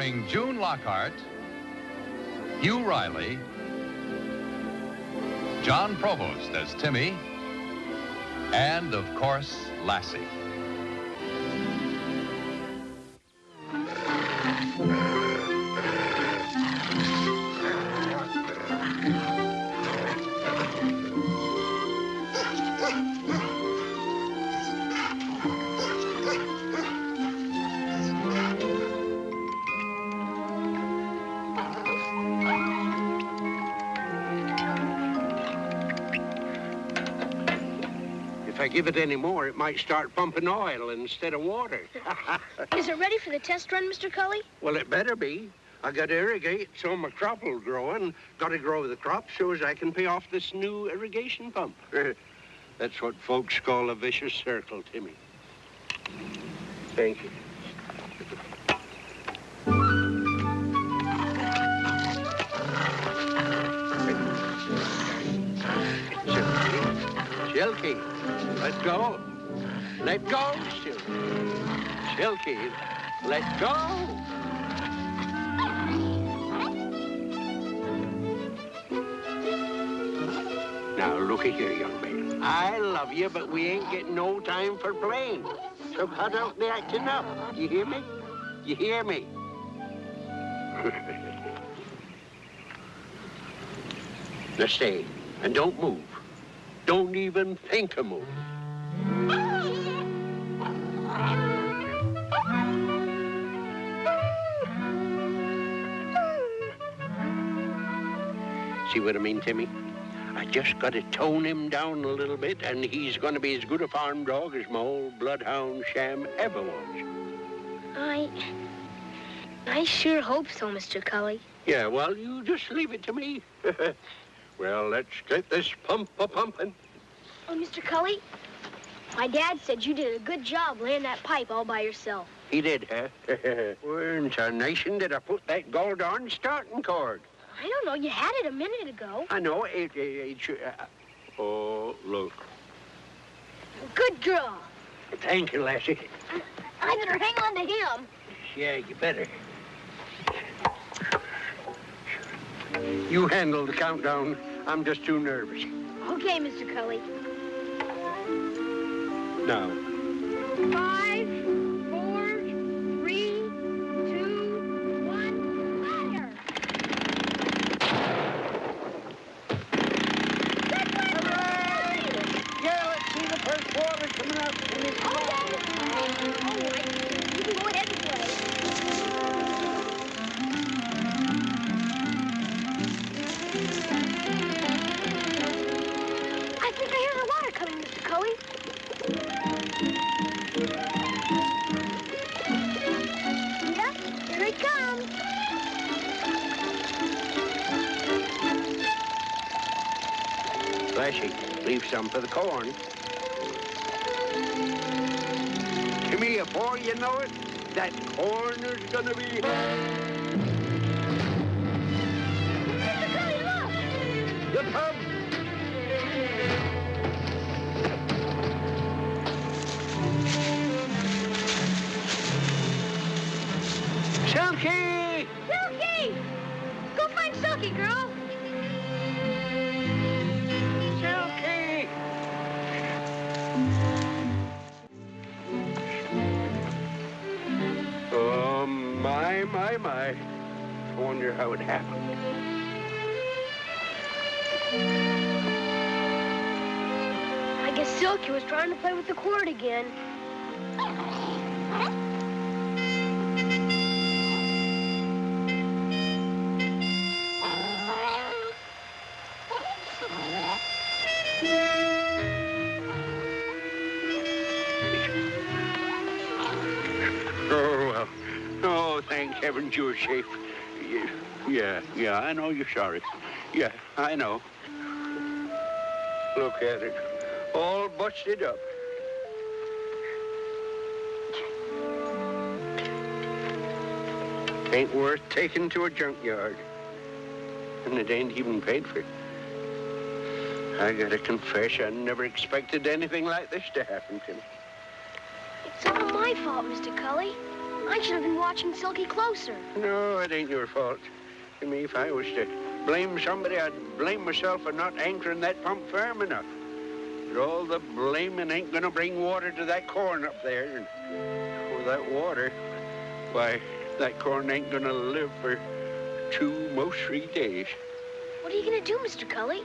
starring June Lockhart, Hugh Riley, John Provost as Timmy, and, of course, Lassie. If I give it any more, it might start pumping oil instead of water. Is it ready for the test run, Mr. Cully? Well, it better be. I got to irrigate so my crop will grow, and got to grow the crop so as I can pay off this new irrigation pump. That's what folks call a vicious circle, Timmy. Thank you. Silky, let go. Let go, Silky. Silky, let go. Now, looky here, young man. I love you, but we ain't getting no time for playing. So cut out the acting up. You hear me? You hear me? Now stay, and don't move. Don't even think of moving. See what I mean, Timmy? I just got to tone him down a little bit, and he's going to be as good a farm dog as my old bloodhound Sham ever was. I sure hope so, Mr. Cully. Yeah, well, you just leave it to me. Well, let's get this pump a-pumping. Oh, Mr. Cully, my dad said you did a good job laying that pipe all by yourself. He did, huh? Where in tarnation did I put that gold-darn starting cord? I don't know. You had it a minute ago. I know. It should... oh, look. Good girl. Thank you, Lassie. I better hang on to him. Yeah, you better. You handle the countdown. I'm just too nervous. Okay, Mr. Cully. Now. 5, 4, 3, 2, 1, fire! Yeah, let's see the first water coming up. Okay. All right. You can go ahead and play. I think I hear the water coming, Mr. Cully. Yep, here it comes. Lassie, leave some for the corn. Timmy, before you know it, that corn is gonna be... Mr. Cully, look! The pump! Silky! Silky! Go find Silky, girl. Silky! Oh, my. I wonder how it happened. I guess Silky was trying to play with the cord again. Oh, well. Oh, thank heaven you're safe. Yeah, I know you're sorry. Yeah, I know. Look at it. All busted up. Ain't worth taking to a junkyard. And it ain't even paid for. I gotta confess, I never expected anything like this to happen to me. It's all my fault, Mr. Cully. I should have been watching Silky closer. No, it ain't your fault. I mean, if I was to blame somebody, I'd blame myself for not anchoring that pump firm enough. But all the blaming ain't gonna bring water to that corn up there. And for that water, why, that corn ain't gonna live for 2, most 3 days. What are you gonna do, Mr. Cully?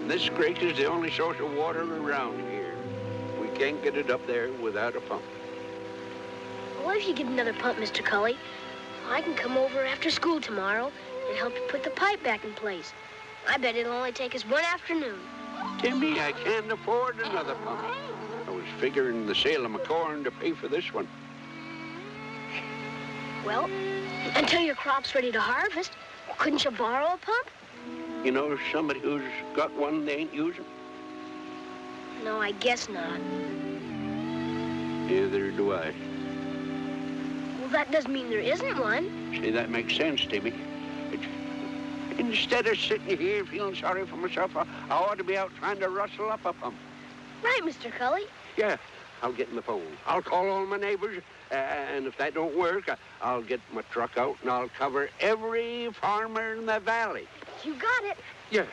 This creek is the only source of water around here. We can't get it up there without a pump. What if you get another pump, Mr. Cully? I can come over after school tomorrow and help you put the pipe back in place. I bet it'll only take us 1 afternoon. Timmy, I can't afford another pump. I was figuring the sale of my corn to pay for this one. Well, until your crop's ready to harvest, couldn't you borrow a pump? You know somebody who's got one they ain't using? No, I guess not. Neither do I. Well, that doesn't mean there isn't one. See, that makes sense, Timmy. Instead of sitting here feeling sorry for myself, I ought to be out trying to rustle up a pump. Right, Mr. Cully. Yeah, I'll get in the phone. I'll call all my neighbors, and if that don't work, I'll get my truck out and I'll cover every farmer in the valley. You got it. Yeah.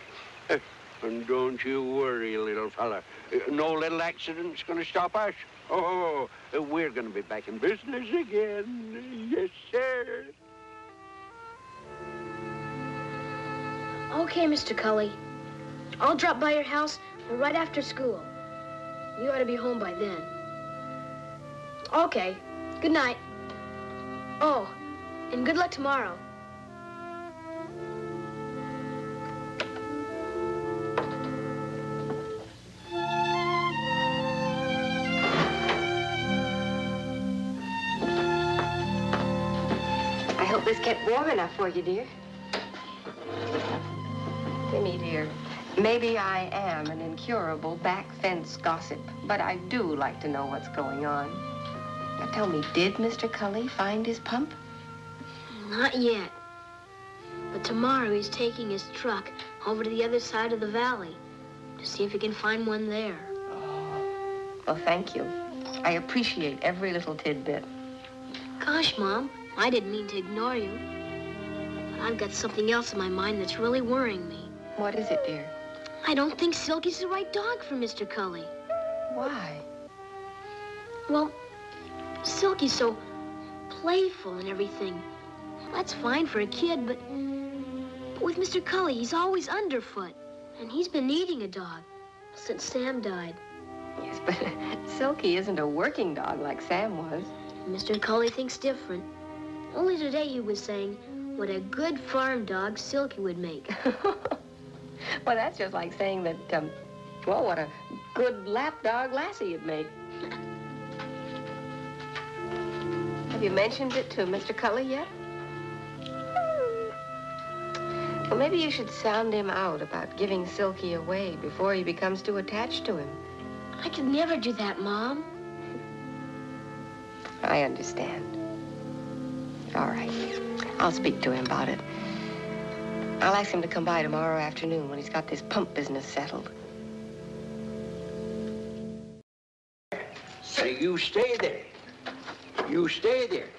And don't you worry, little fella. No little accident's gonna stop us. Oh, we're gonna be back in business again. Yes, sir. Okay, Mr. Cully. I'll drop by your house right after school. You ought to be home by then. Okay. Good night. Oh, and good luck tomorrow. I hope this kept warm enough for you, dear. Timmy, dear, maybe I am an incurable back fence gossip, but I do like to know what's going on. Now tell me, did Mr. Cully find his pump? Not yet. But tomorrow he's taking his truck over to the other side of the valley to see if he can find one there. Oh, well, thank you. I appreciate every little tidbit. Gosh, Mom, I didn't mean to ignore you. But I've got something else in my mind that's really worrying me. What is it, dear? I don't think Silky's the right dog for Mr. Cully. Why? Well, Silky's so playful and everything. That's fine for a kid, but with Mr. Cully, he's always underfoot. And he's been needing a dog since Sam died. Yes, but Silky isn't a working dog like Sam was. Mr. Cully thinks different. Only today he was saying what a good farm dog Silky would make. Well, that's just like saying that, well, what a good lap dog Lassie would make. Have you mentioned it to Mr. Cully yet? Well, maybe you should sound him out about giving Silky away before he becomes too attached to him. I could never do that, Mom. I understand. All right. I'll speak to him about it. I'll ask him to come by tomorrow afternoon when he's got this pump business settled. So you stay there. You stay there.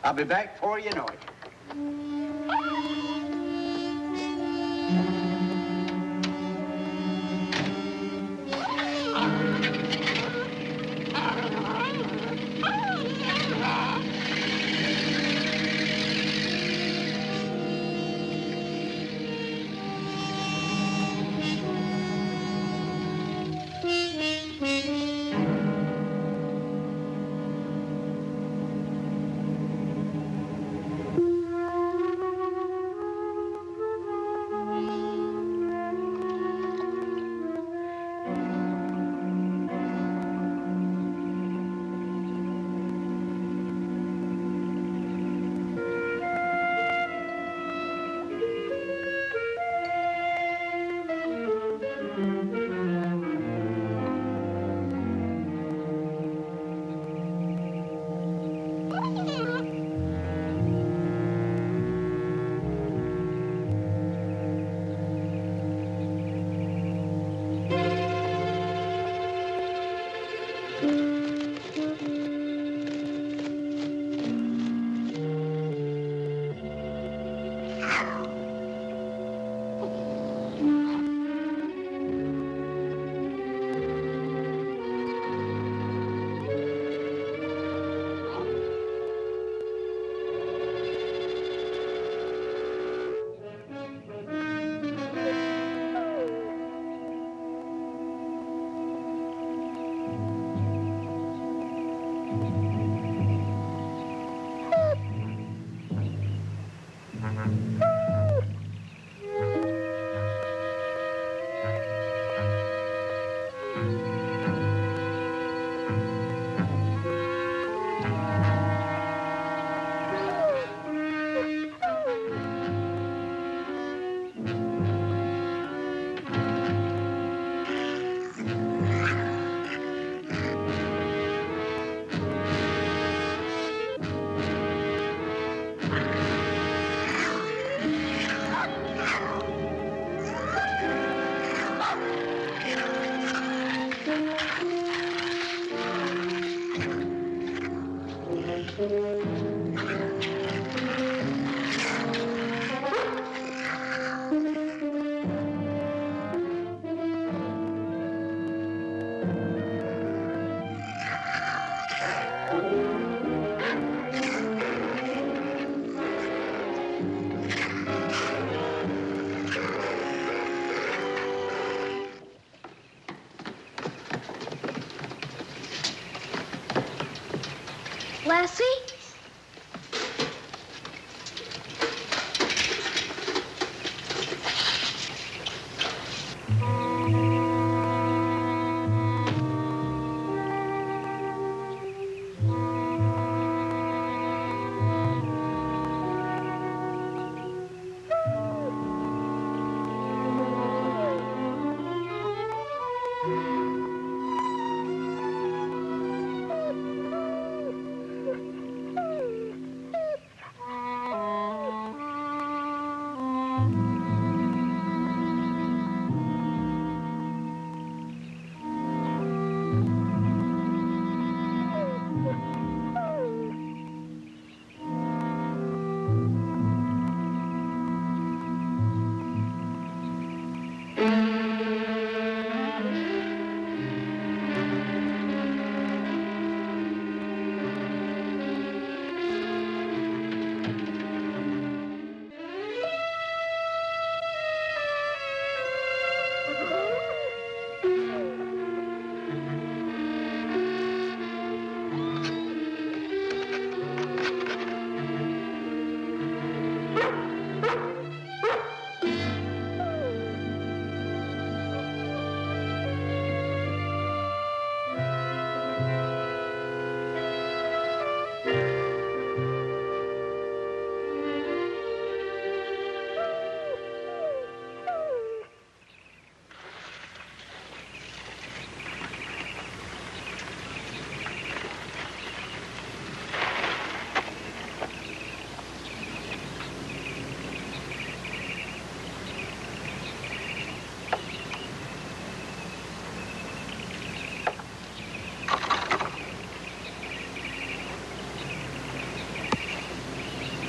I'll be back before you know it. Lassie?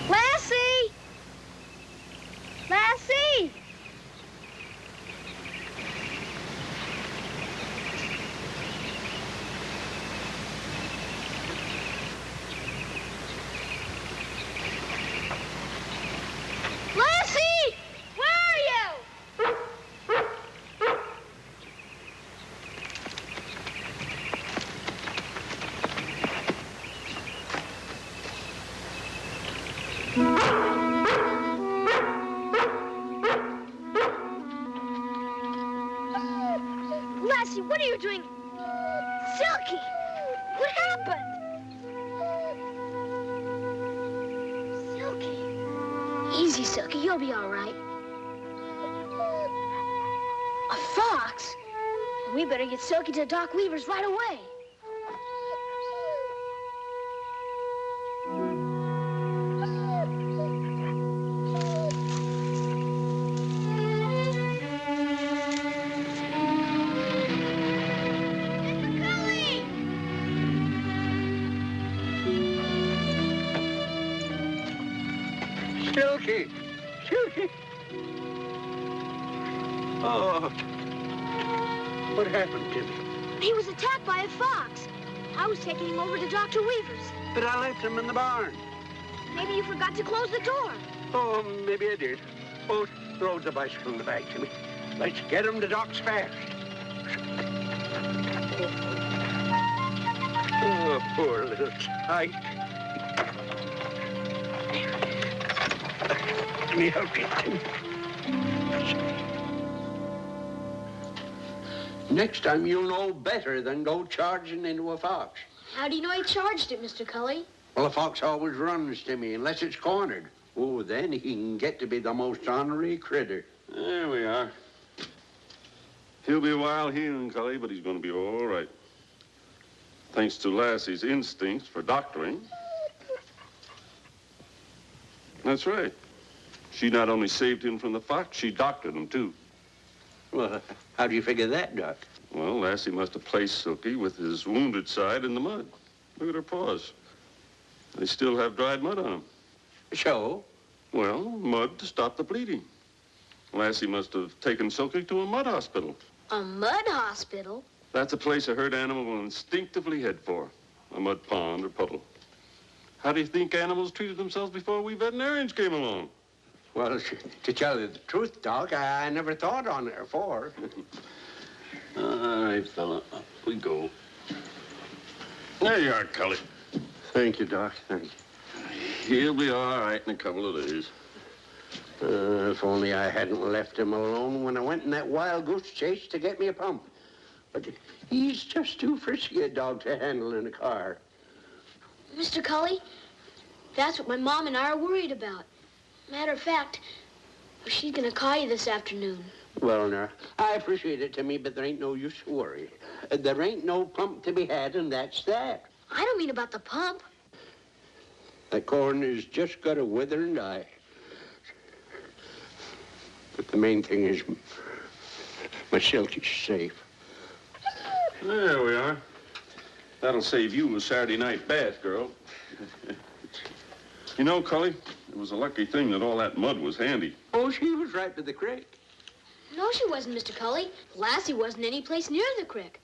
Lassie! Lassie! Lassie! Where are you? Lassie, what are you doing? Silky! What happened? Silky. Easy, Silky. You'll be all right. A fox? We better get Silky to Doc Weaver's right away. Silky! Silky! Oh. What happened to me? He was attacked by a fox. I was taking him over to Dr. Weaver's. But I left him in the barn. Maybe you forgot to close the door. Oh, maybe I did. Oh, throw the bicycle in the bag to me. Let's get him to Doc's fast. Oh, poor little tight. Let me help you. Next time you'll know better than go charging into a fox. How do you know he charged it, Mr. Cully? Well, a fox always runs, Timmy, unless it's cornered. Oh, then he can get to be the most ornery critter. There we are. He'll be a while healing, Cully, but he's going to be all right. Thanks to Lassie's instincts for doctoring. That's right. She not only saved him from the fox, she doctored him, too. Well, how do you figure that, Doc? Well, Lassie must have placed Silky with his wounded side in the mud. Look at her paws. They still have dried mud on them. So? Well, mud to stop the bleeding. Lassie must have taken Silky to a mud hospital. A mud hospital? That's a place a hurt animal will instinctively head for. A mud pond or puddle. How do you think animals treated themselves before we veterinarians came along? Well, to tell you the truth, Doc, I never thought on it before. All right, fella. Up we go. There you are, Cully. Thank you, Doc. Thank you. He'll be all right in a couple of days. If only I hadn't left him alone when I went in that wild goose chase to get me a pump. But he's just too frisky a dog to handle in a car. Mr. Cully, that's what my mom and I are worried about. Matter of fact, she's gonna call you this afternoon. Well, now, I appreciate it, Timmy, but there ain't no use to worry. There ain't no pump to be had, and that's that. I don't mean about the pump. That corn has just got a withering eye. But the main thing is my Silky's safe. There we are. That'll save you a Saturday night bath, girl. You know, Cully, it was a lucky thing that all that mud was handy. Oh, she was right by the creek. No, she wasn't, Mr. Cully. Lassie wasn't any place near the creek.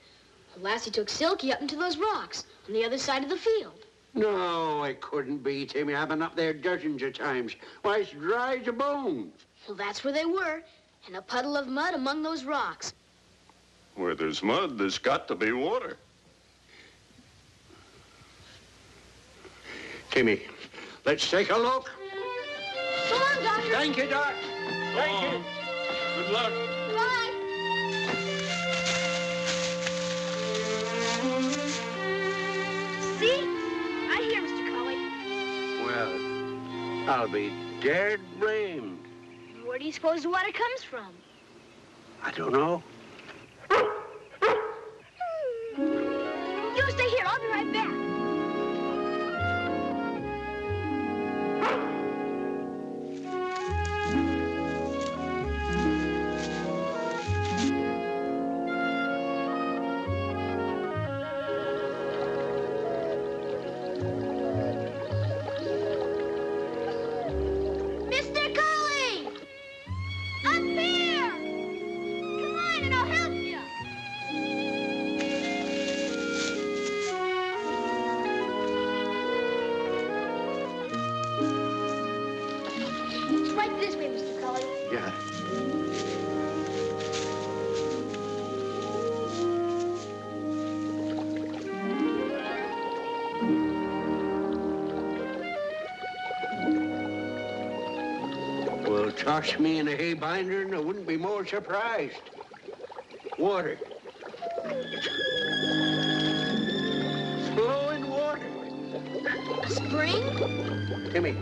Lassie took Silky up into those rocks on the other side of the field. No, it couldn't be, Timmy. I've been up there dozens of times. Why, it's dry as a bone. Well, that's where they were, in a puddle of mud among those rocks. Where there's mud, there's got to be water. Timmy, let's take a look. So long, Doctor. Thank you, Doc. Thank you. Good luck. Bye. See? I hear, Mr. Cully. Well, I'll be dead blamed. Where do you suppose the water comes from? I don't know. You stay here. I'll be right back. Mr. Cully! Up here! Come on and I'll help you. It's right this way, Mr. Cully. Yeah. Well, toss me in a hay binder and I wouldn't be more surprised. Water. Flowing water. A spring? Timmy,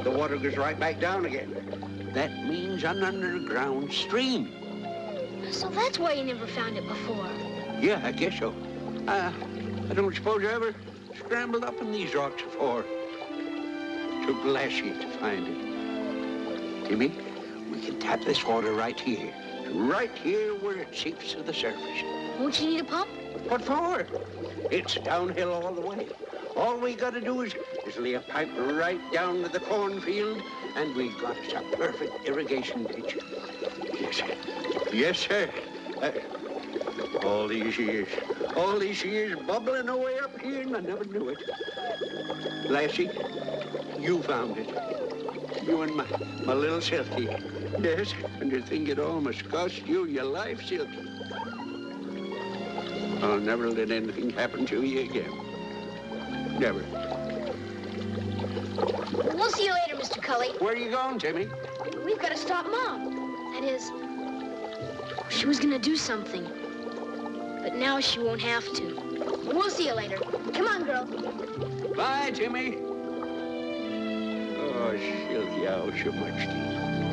the water goes right back down again. That means an underground stream. So that's why you never found it before. Yeah, I guess so. I don't suppose I ever scrambled up in these rocks before. Took Lassie to find it. Timmy, we can tap this water right here where it seeps to the surface. Won't you need a pump? What for? It's downhill all the way. All we gotta do is lay a pipe right down to the cornfield, and we've got us a perfect irrigation ditch. Yes, sir. Yes, sir. All these years bubbling away up here, and I never knew it. Lassie, you found it. You and my little Silky. Yes, and to think it almost cost you your life, Silky. I'll never let anything happen to you again. Never. We'll see you later, Mr. Cully. Where are you going, Timmy? We've got to stop Mom. That is, she was going to do something. But now she won't have to. We'll see you later. Come on, girl. Bye, Timmy. Oh, Silky, how so much to you.